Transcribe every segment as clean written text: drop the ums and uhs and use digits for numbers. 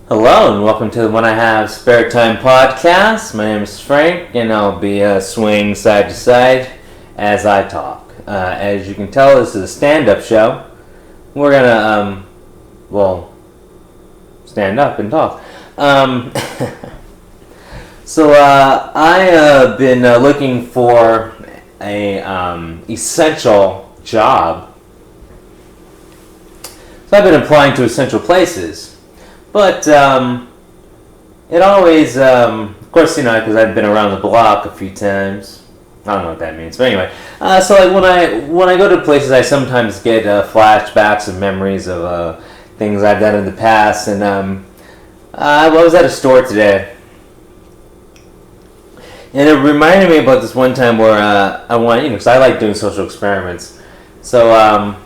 Hello and welcome to the When I Have Spare Time podcast. My name is Frank and I'll be swaying side to side as I talk. As you can tell, this is a stand-up show. We're gonna, stand up and talk. I have been looking for a essential job. So I've been applying to essential places. But it always, of course, because I've been around the block a few times. I don't know what that means, but anyway. When I go to places, I sometimes get flashbacks of memories of things I've done in the past. And I was at a store today, and it reminded me about this one time where I wanted, because I like doing social experiments. So I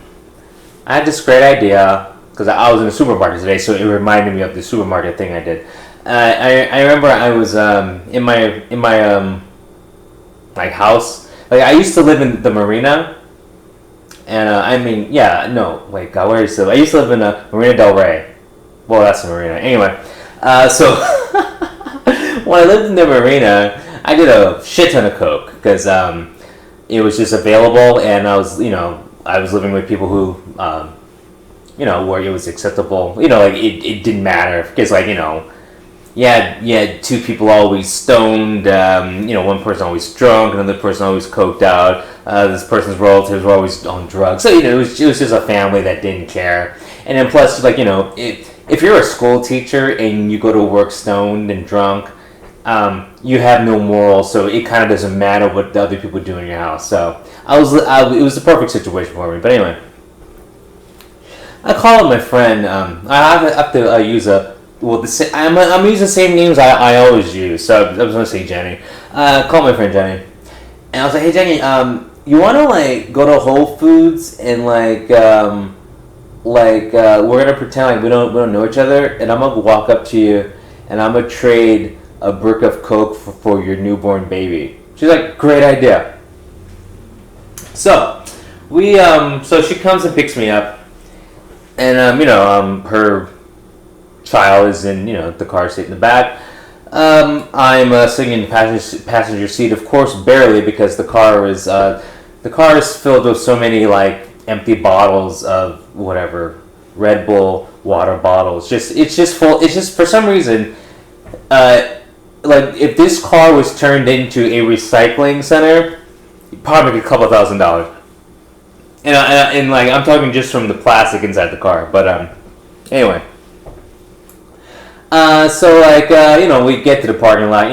had this great idea. Because I was in the supermarket today, so it reminded me of the supermarket thing I did. I remember I was in my like house. Like I used to live in the marina, and where used to live? I used to live in Marina Del Rey. Well, that's the marina. Anyway, so when I lived in the marina, I did a shit ton of coke because it was just available, and I was living with people who. Where it was acceptable, it didn't matter because, you had two people always stoned, one person always drunk, another person always coked out, this person's relatives were always on drugs, so, it was just a family that didn't care, and then plus, if you're a school teacher and you go to work stoned and drunk, you have no morals, so it kind of doesn't matter what the other people do in your house, so it was the perfect situation for me, but anyway. I call my friend. I have to use I'm using the same names I always use. So I was gonna say Jenny. Call my friend Jenny, and I was like, "Hey Jenny, you wanna go to Whole Foods and we're gonna pretend we don't know each other, and I'm gonna walk up to you, and I'm gonna trade a brick of Coke for your newborn baby." She's like, "Great idea." So so she comes and picks me up. And, her child is in, the car seat in the back. I'm sitting in the passenger seat, of course, barely, because the car is filled with so many, empty bottles of whatever, Red Bull water bottles. It's just full. It's just, for some reason, if this car was turned into a recycling center, you'd probably make a couple $1,000. And I'm talking just from the plastic inside the car, but anyway. We get to the parking lot,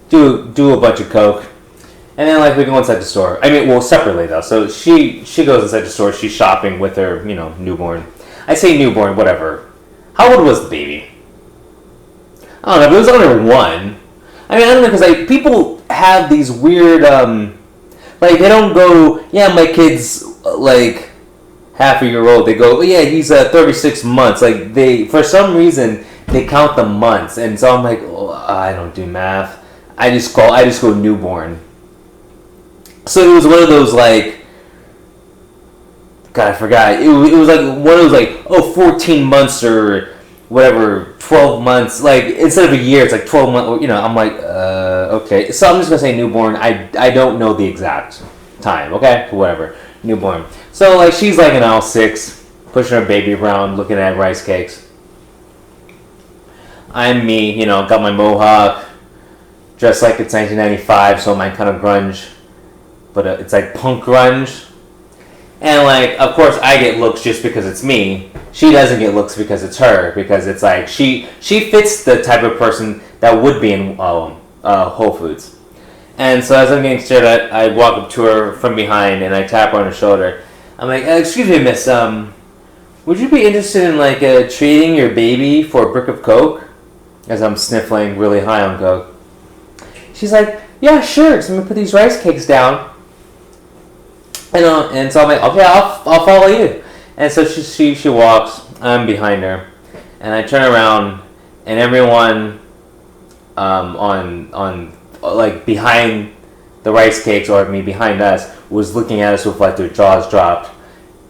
do a bunch of coke, and then we go inside the store. Separately though. So she goes inside the store. She's shopping with her, newborn. I say newborn, whatever. How old was the baby? I don't know. If it was under 1. I don't know, because people have these weird. They don't go, yeah, my kid's, half a year old. They go, yeah, he's 36 months. For some reason, they count the months. And so I'm like, oh, I don't do math. I just go newborn. So it was one of those, God, I forgot. It was one of those, 14 months or whatever, 12 months. Instead of a year, it's 12 months. I'm like, okay. So I'm just going to say newborn. I don't know the exact time, okay? Whatever. Newborn. So, she's an L6, pushing her baby around, looking at rice cakes. I'm me, got my mohawk, dressed like it's 1995, so I'm kind of grunge. But it's punk grunge. And, of course, I get looks just because it's me. She doesn't get looks because it's her. Because it's she fits the type of person that would be in Whole Foods. And so as I'm getting stared at, I walk up to her from behind and I tap her on her shoulder. I'm like, "Excuse me, miss, would you be interested in, trading your baby for a brick of Coke?" As I'm sniffling really high on Coke. She's like, "Yeah, sure, so I'm going to put these rice cakes down." And so I'm like, "Okay, I'll follow you." And so she walks. I'm behind her, and I turn around, and everyone behind the rice cakes, or behind us, was looking at us with their jaws dropped,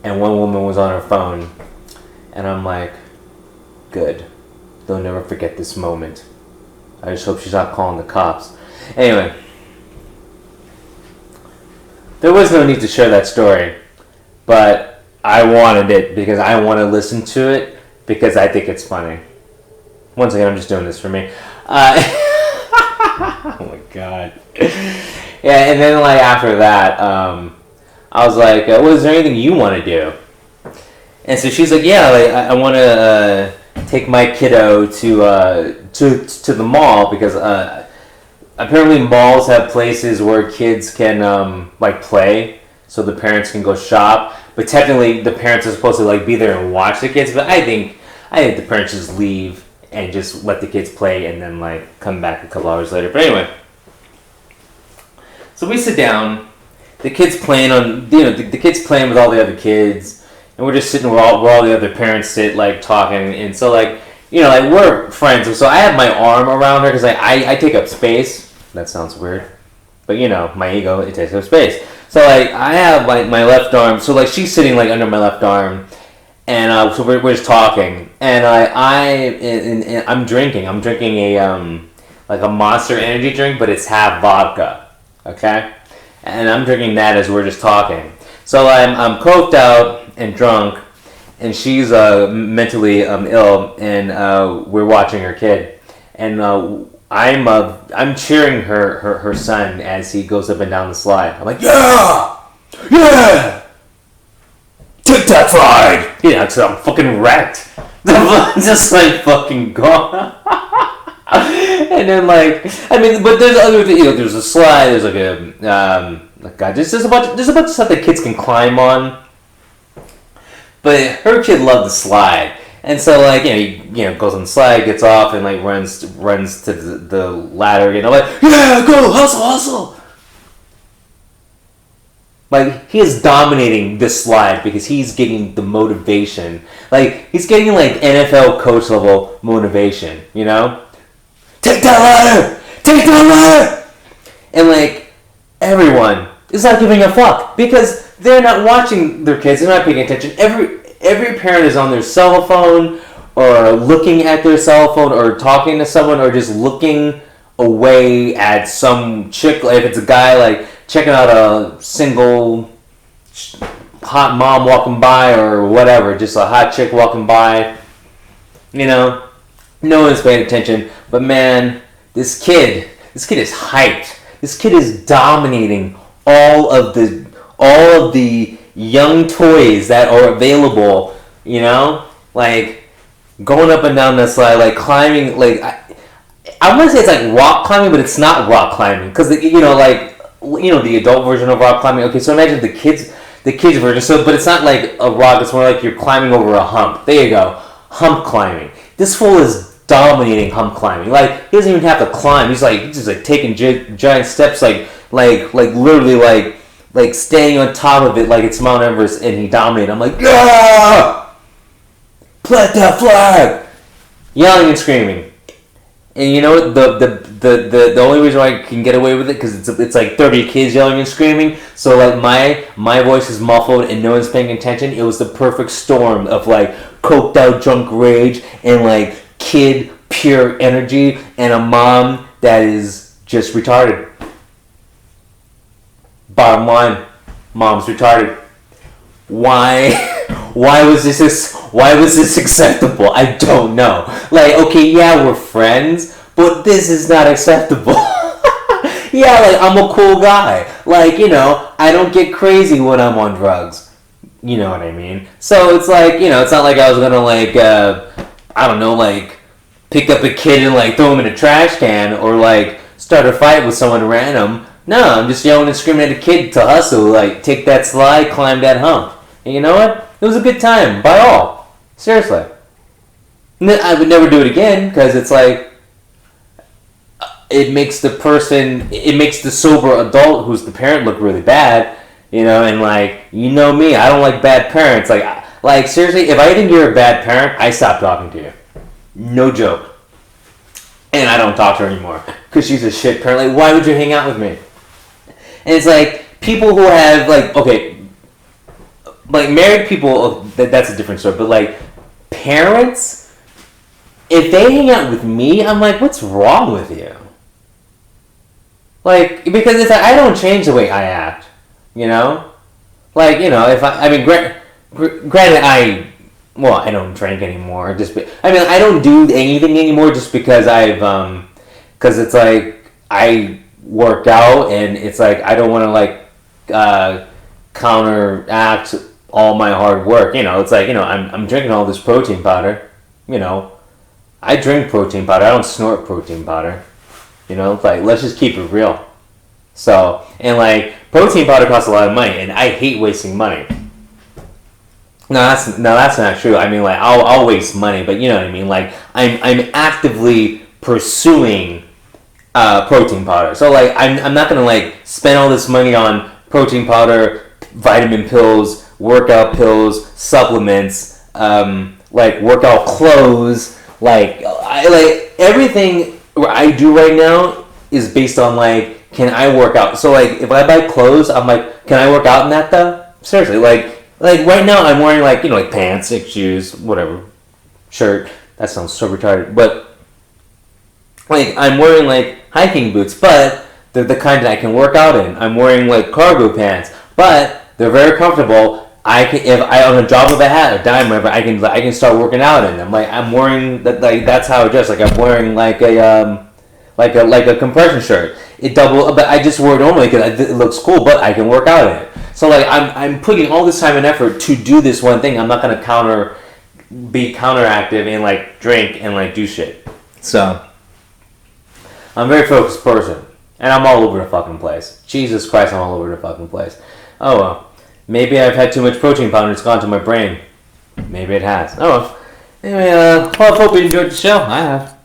and one woman was on her phone, and I'm like, good. they'll never forget this moment. I just hope she's not calling the cops. Anyway, there was no need to share that story, but I wanted it because I want to listen to it because I think it's funny. Once again, I'm just doing this for me. Oh my god. Yeah, and then like after that, I was like, well, is there anything you want to do? And so she's like, yeah, like I want to take my kiddo to the mall because apparently malls have places where kids can like play, so the parents can go shop. But technically, the parents are supposed to like be there and watch the kids. But I think the parents just leave and just let the kids play and then like come back a couple hours later. But anyway, so we sit down. The kids playing on the kids playing with all the other kids, and we're just sitting where all the other parents sit like talking. And so like like we're friends. So I have my arm around her because I take up space. That sounds weird, but my ego, it takes up space. So like I have my left arm. So like she's sitting like under my left arm. And so we're just talking, and I'm drinking. I'm drinking a like a Monster Energy drink, but it's half vodka, okay? And I'm drinking that as we're just talking. So I'm coked out and drunk, and she's mentally ill, and we're watching her kid, and I'm cheering her son as he goes up and down the slide. I'm like, yeah, yeah. Take that slide! Cause I'm fucking wrecked. Just like fucking gone. And then but there's other there's a slide, there's like a God, there's a bunch of stuff that kids can climb on. But her kid loved the slide. And so he goes on the slide, gets off, and like runs to the ladder, I'm like, yeah, go, hustle. Like, he is dominating this slide because he's getting the motivation. Like, he's getting, NFL coach level motivation, Take that ladder! Take that ladder! And, everyone is not giving a fuck because they're not watching their kids. They're not paying attention. Every parent is on their cell phone or looking at their cell phone or talking to someone or just looking away at some chick. If it's a guy, checking out a single hot mom walking by or whatever, just a hot chick walking by, no one's paying attention. But man, this kid is hyped. This kid is dominating all of the young toys that are available, going up and down the slide, climbing, I want to say it's like rock climbing, but it's not rock climbing because the adult version of rock climbing. Okay, so imagine the kids version. So, but it's not like a rock. It's more like you're climbing over a hump. There you go, hump climbing. This fool is dominating hump climbing. He doesn't even have to climb. He's just taking giant steps, literally staying on top of it like it's Mount Everest, and he dominated. I'm like, yeah, plant that flag, yelling and screaming. And you know what? The only reason why I can get away with it because it's like 30 kids yelling and screaming. So my voice is muffled and no one's paying attention. It was the perfect storm of coked out drunk rage and kid pure energy and a mom that is just retarded. Bottom line, mom's retarded. Why was this acceptable? I don't know. Okay, yeah, we're friends, but this is not acceptable. Yeah, I'm a cool guy. I don't get crazy when I'm on drugs. You know what I mean? So it's it's not like I was gonna I don't know, pick up a kid and throw him in a trash can or start a fight with someone random. No, I'm just yelling and screaming at a kid to hustle, take that slide, climb that hump. And you know what? It was a good time, by all. Seriously. I would never do it again, because it's it makes the sober adult who's the parent look really bad, and me, I don't like bad parents. Seriously, if I think you're a bad parent, I stop talking to you. No joke. And I don't talk to her anymore, because she's a shit parent. Why would you hang out with me? And it's people who have, married people, that's a different story, but, parents if they hang out with me, I'm like, what's wrong with you? Like, because it's like, I don't change the way I act, you know? Like, you know, if I mean, granted, I don't drink anymore. I mean, I don't do anything anymore just because because it's like, I work out and it's like, I don't want to like, counteract all my hard work. You know, it's like, you know, I'm drinking all this protein powder, you know. I drink protein powder. I don't snort protein powder. You know, like, let's just keep it real. So, and like, protein powder costs a lot of money, and I hate wasting money. No, that's not true. I mean, like, I'll waste money, but you know what I mean. Like, I'm actively pursuing protein powder. So, like, I'm not gonna like spend all this money on protein powder, vitamin pills, workout pills, supplements, like workout clothes. Like, everything I do right now is based on like, can I work out? So like, if I buy clothes, I'm like, can I work out in that though? Seriously, like right now I'm wearing like, you know, like pants, like shoes, whatever, shirt. That sounds so retarded, but like I'm wearing like hiking boots, but they're the kind that I can work out in. I'm wearing like cargo pants, but they're very comfortable. I can, if I on a drop of a hat, a dime, whatever, I can start working out in them. Like I'm wearing that, like that's how I dress. Like I'm wearing like a compression shirt. It double, but I just wear it normally because it looks cool. But I can work out in it. So like I'm putting all this time and effort to do this one thing. I'm not gonna be counteractive and like drink and like do shit. So I'm a very focused person, and I'm all over the fucking place. Jesus Christ, I'm all over the fucking place. Oh well. Maybe I've had too much protein powder and it's gone to my brain. Maybe it has. Oh well. Anyway, I hope you enjoyed the show. I have.